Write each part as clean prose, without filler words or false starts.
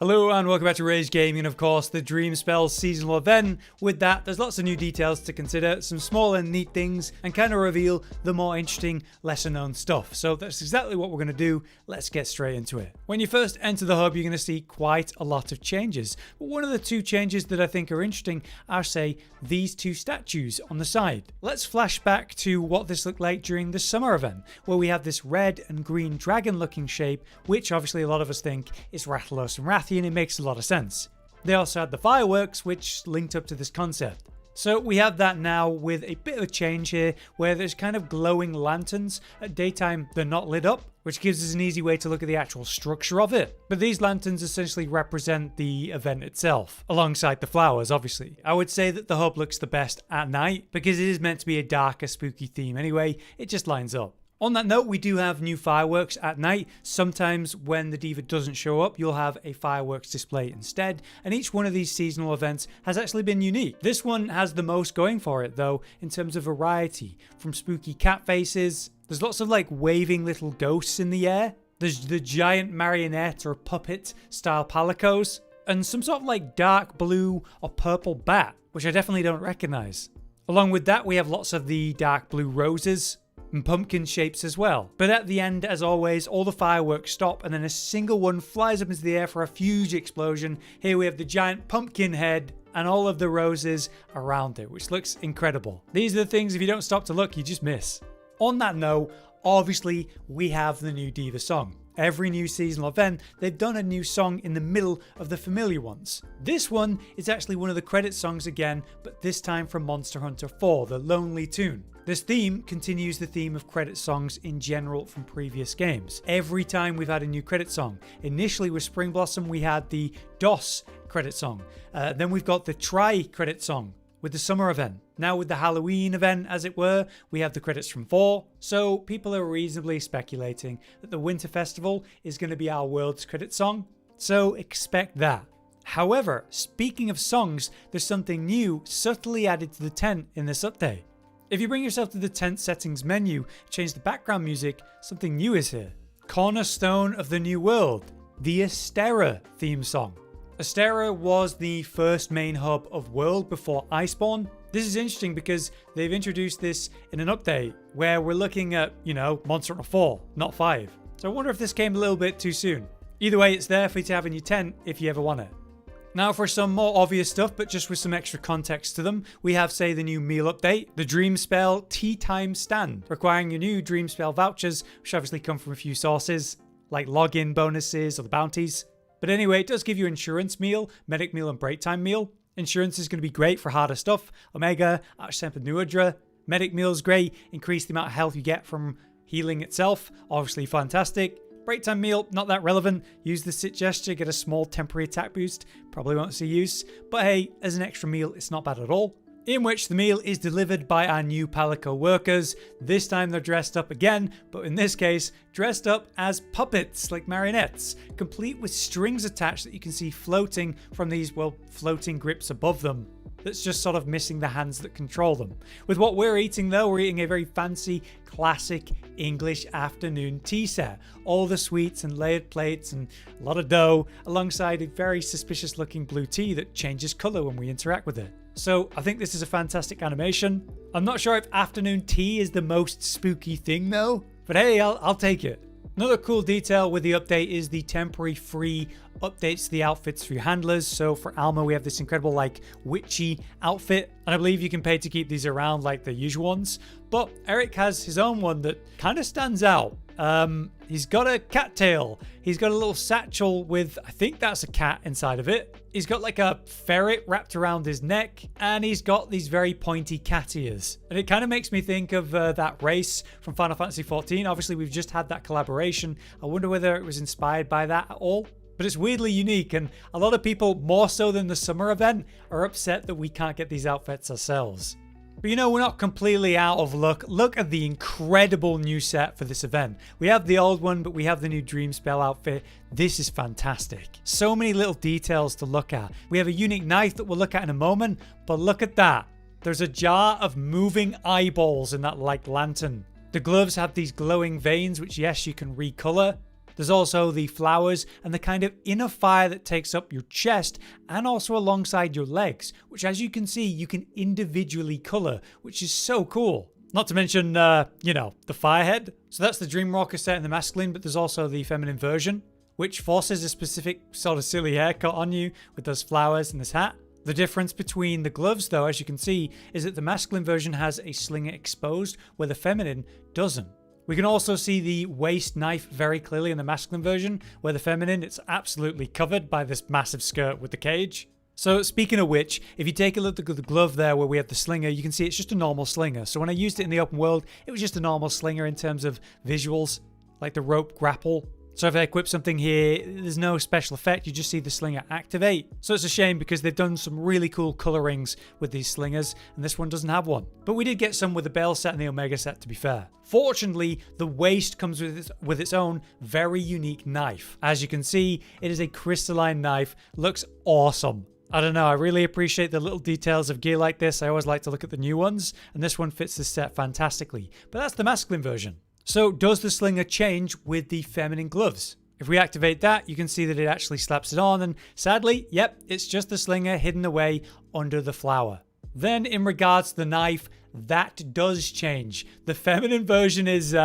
Hello and welcome back to Rage Gaming and of course the Dreamspell seasonal event. With that, there's lots of new details to consider, some small and neat things, and kind of reveal the more interesting, lesser known stuff. So that's exactly what we're going to do. Let's get straight into it. When you first enter the hub, you're going to see quite a lot of changes. But one of the two changes that I think are interesting are, say, these two statues on the side. Let's flash back to what this looked like during the summer event, where we have this red and green dragon looking shape, which obviously a lot of us think is Rathalos and Rathian. And it makes a lot of sense. They also had the fireworks, which linked up to this concept. So we have that now with a bit of a change here, where there's kind of glowing lanterns. At daytime, they're not lit up, which gives us an easy way to look at the actual structure of it. But these lanterns essentially represent the event itself, alongside the flowers, obviously. I would say that the hub looks the best at night, because it is meant to be a darker, spooky theme anyway. It just lines up. On that note, we do have new fireworks at night. Sometimes when the diva doesn't show up, you'll have a fireworks display instead, and each one of these seasonal events has actually been unique. This one has the most going for it though, in terms of variety, from spooky cat faces, there's lots of like waving little ghosts in the air, there's the giant marionette or puppet style palicos, and some sort of like dark blue or purple bat, which I definitely don't recognize. Along with that, we have lots of the dark blue roses, and pumpkin shapes as well. But at the end, as always, all the fireworks stop and then a single one flies up into the air for a huge explosion. Here we have the giant pumpkin head and all of the roses around it, which looks incredible. These are the things, if you don't stop to look, you just miss. On that note, obviously we have the new diva song. Every new seasonal event, they've done a new song in the middle of the familiar ones. This one is actually one of the credit songs again, but this time from Monster Hunter 4, the Lonely Tune. This theme continues the theme of credit songs in general from previous games. Every time we've had a new credit song. Initially with Spring Blossom, we had the DOS credit song. Then we've got the Try credit song with the summer event. Now with the Halloween event, as it were, we have the credits from 4. So people are reasonably speculating that the Winter Festival is going to be our world's credit song. So expect that. However, speaking of songs, there's something new subtly added to the tent in this update. If you bring yourself to the tent settings menu, change the background music, something new is here. Cornerstone of the New World, the Astera theme song. Astera was the first main hub of World before Iceborne. This is interesting because they've introduced this in an update where we're looking at, Monster Hunter 4, not 5. So I wonder if this came a little bit too soon. Either way, it's there for you to have in your tent if you ever want it. Now for some more obvious stuff, but just with some extra context to them, we have, say, the new meal update, the Dreamspell Tea Time Stand, requiring your new Dreamspell vouchers, which obviously come from a few sources, like login bonuses or the bounties. But anyway, it does give you insurance meal, medic meal, and break time meal. Insurance is going to be great for harder stuff, Omega, iceshard, and udra. Medic meal is great, increase the amount of health you get from healing itself, obviously fantastic. Break time meal, not that relevant. Use the sit gesture, get a small temporary attack boost. Probably won't see use. But hey, as an extra meal, it's not bad at all. In which the meal is delivered by our new Palico workers. This time they're dressed up again, but in this case, dressed up as puppets, like marionettes, complete with strings attached that you can see floating from these, floating grips above them. That's just sort of missing the hands that control them. With what we're eating though, we're eating a very fancy, classic English afternoon tea set. All the sweets and layered plates and a lot of dough, alongside a very suspicious looking blue tea that changes colour when we interact with it. So I think this is a fantastic animation. I'm not sure if afternoon tea is the most spooky thing though, but hey, I'll take it. Another cool detail with the update is the temporary free updates to the outfits for your handlers. So for Alma, we have this incredible like witchy outfit, and I believe you can pay to keep these around like the usual ones. But Eric has his own one that kind of stands out. He's got a cattail. He's got a little satchel with, I think that's a cat inside of it. He's got like a ferret wrapped around his neck, and he's got these very pointy cat ears. And it kind of makes me think of that race from Final Fantasy XIV. Obviously, we've just had that collaboration. I wonder whether it was inspired by that at all. But it's weirdly unique, and a lot of people, more so than the summer event, are upset that we can't get these outfits ourselves. But we're not completely out of luck. Look at the incredible new set for this event. We have the old one, but we have the new Dreamspell outfit. This is fantastic. So many little details to look at. We have a unique knife that we'll look at in a moment, but look at that. There's a jar of moving eyeballs in that like lantern. The gloves have these glowing veins, which yes, you can recolor. There's also the flowers and the kind of inner fire that takes up your chest and also alongside your legs, which as you can see, you can individually color, which is so cool. Not to mention, you know, the firehead. So that's the Dream Rocker set in the masculine, but there's also the feminine version, which forces a specific sort of silly haircut on you with those flowers and this hat. The difference between the gloves, though, as you can see, is that the masculine version has a slinger exposed, where the feminine doesn't. We can also see the waist knife very clearly in the masculine version, where the feminine, it's absolutely covered by this massive skirt with the cage. So speaking of which, if you take a look at the glove there where we have the slinger, you can see it's just a normal slinger. So when I used it in the open world, it was just a normal slinger in terms of visuals, like the rope grapple. So if I equip something here, there's no special effect, you just see the slinger activate. So it's a shame because they've done some really cool colorings with these slingers, and this one doesn't have one. But we did get some with the Bale set and the Omega set, to be fair. Fortunately, the waist comes with its own very unique knife. As you can see, it is a crystalline knife, looks awesome. I don't know, I really appreciate the little details of gear like this. I always like to look at the new ones, and this one fits this set fantastically. But that's the masculine version. So does the slinger change with the feminine gloves? If we activate that, you can see that it actually slaps it on, and sadly, yep, it's just the slinger hidden away under the flower. Then in regards to the knife, that does change. The feminine version is,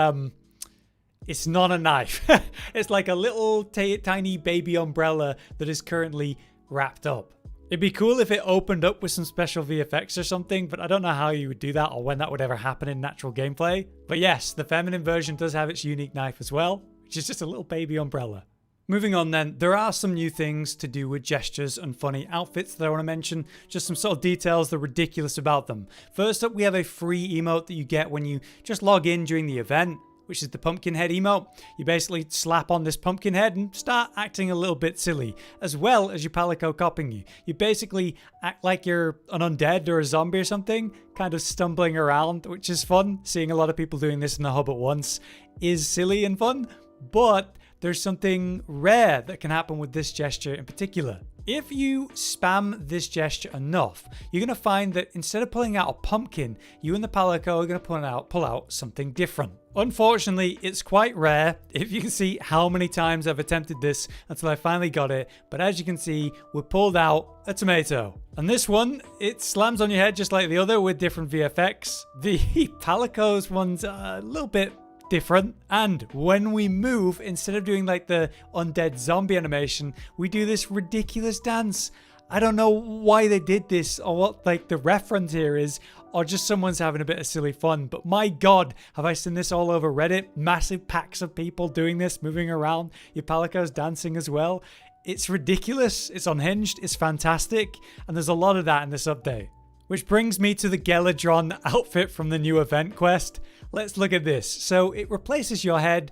it's not a knife. It's like a little tiny baby umbrella that is currently wrapped up. It'd be cool if it opened up with some special VFX or something, but I don't know how you would do that or when that would ever happen in natural gameplay. But yes, the feminine version does have its unique knife as well, which is just a little baby umbrella. Moving on then, there are some new things to do with gestures and funny outfits that I want to mention, just some sort of details that are ridiculous about them. First up, we have a free emote that you get when you just log in during the event, which is the pumpkin head emote. You basically slap on this pumpkin head and start acting a little bit silly, as well as your palico copying you. You basically act like you're an undead or a zombie or something, kind of stumbling around, which is fun. Seeing a lot of people doing this in the hub at once is silly and fun, but there's something rare that can happen with this gesture in particular. If you spam this gesture enough, you're going to find that instead of pulling out a pumpkin, you and the palico are going to pull out something different. Unfortunately, it's quite rare. If you can see how many times I've attempted this until I finally got it, but as you can see, we pulled out a tomato. And this one, it slams on your head just like the other with different VFX. The palico's one's a little bit different, and when we move, instead of doing like the undead zombie animation, we do this ridiculous dance. I don't know why they did this or what like the reference here is, or just someone's having a bit of silly fun, but my god, have I seen this all over Reddit? Massive packs of people doing this, moving around, your palico's dancing as well. It's ridiculous, it's unhinged, it's fantastic, and there's a lot of that in this update. Which brings me to the Geladron outfit from the new event quest. Let's look at this. So it replaces your head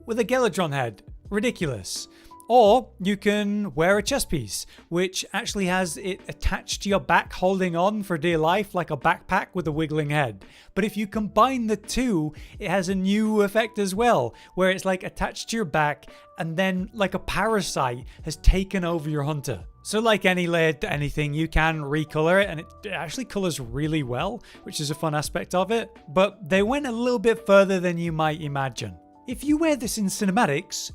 with a Geladron head. Ridiculous. Or you can wear a chest piece, which actually has it attached to your back holding on for dear life like a backpack with a wiggling head. But if you combine the two, it has a new effect as well, where it's like attached to your back and then like a parasite has taken over your hunter. So like any layered to anything, you can recolor it, and it actually colors really well, which is a fun aspect of it. But they went a little bit further than you might imagine. If you wear this in cinematics,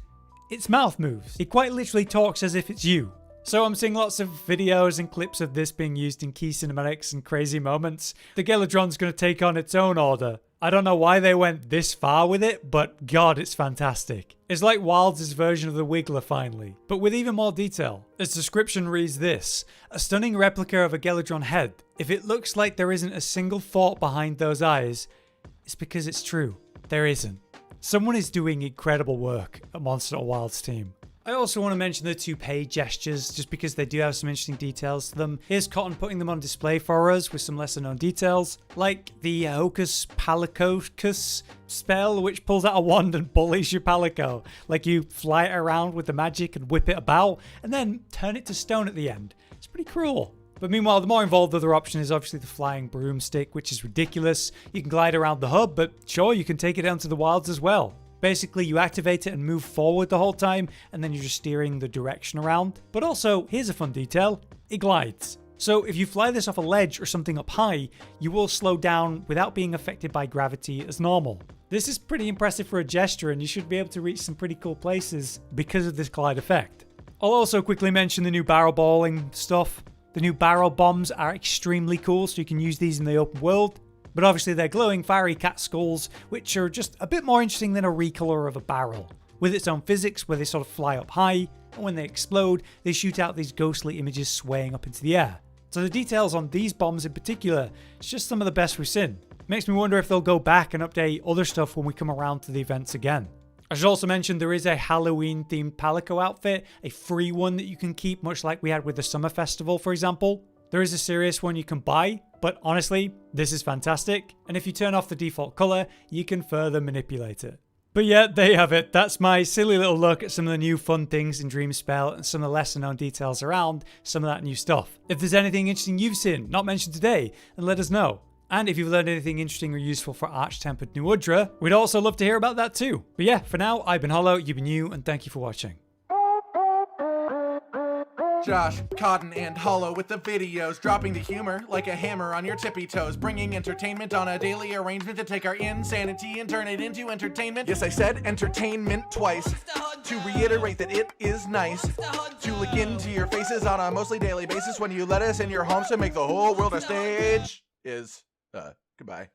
its mouth moves. It quite literally talks as if it's you. So I'm seeing lots of videos and clips of this being used in key cinematics and crazy moments. The Geladron's going to take on its own order. I don't know why they went this far with it, but god, it's fantastic. It's like Wilds' version of the Wiggler finally, but with even more detail. Its description reads this: a stunning replica of a Geladron head. If it looks like there isn't a single thought behind those eyes, it's because it's true. There isn't. Someone is doing incredible work at Monster Hunter Wilds team. I also want to mention the toupee gestures just because they do have some interesting details to them. Here's Cotton putting them on display for us with some lesser known details, like the Hocus Palicosus spell, which pulls out a wand and bullies your palico. Like you fly it around with the magic and whip it about and then turn it to stone at the end. It's pretty cruel. But meanwhile, the more involved other option is obviously the flying broomstick, which is ridiculous. You can glide around the hub, but sure, you can take it down to the wilds as well. Basically, you activate it and move forward the whole time, and then you're just steering the direction around. But also, here's a fun detail, it glides. So if you fly this off a ledge or something up high, you will slow down without being affected by gravity as normal. This is pretty impressive for a gesture, and you should be able to reach some pretty cool places because of this glide effect. I'll also quickly mention the new barrel balling stuff. The new barrel bombs are extremely cool, so you can use these in the open world. But obviously they're glowing fiery cat skulls, which are just a bit more interesting than a recolor of a barrel. With its own physics, where they sort of fly up high, and when they explode, they shoot out these ghostly images swaying up into the air. So the details on these bombs in particular, it's just some of the best we've seen. Makes me wonder if they'll go back and update other stuff when we come around to the events again. I should also mention there is a Halloween themed Palico outfit, a free one that you can keep, much like we had with the Summer Festival, for example. There is a serious one you can buy, but honestly, this is fantastic. And if you turn off the default color, you can further manipulate it. But yeah, there you have it. That's my silly little look at some of the new fun things in Dreamspell and some of the lesser known details around some of that new stuff. If there's anything interesting you've seen, not mentioned today, then let us know. And if you've learned anything interesting or useful for Arch-Tempered New Udra, we'd also love to hear about that too. But yeah, for now, I've been Hollow, you've been you, and thank you for watching. Josh, Cotton, and Hollow with the videos, dropping the humor like a hammer on your tippy toes, bringing entertainment on a daily arrangement to take our insanity and turn it into entertainment. Yes, I said entertainment twice, to reiterate that it is nice to look into your faces on a mostly daily basis when you let us in your homes to make the whole world a stage. Goodbye.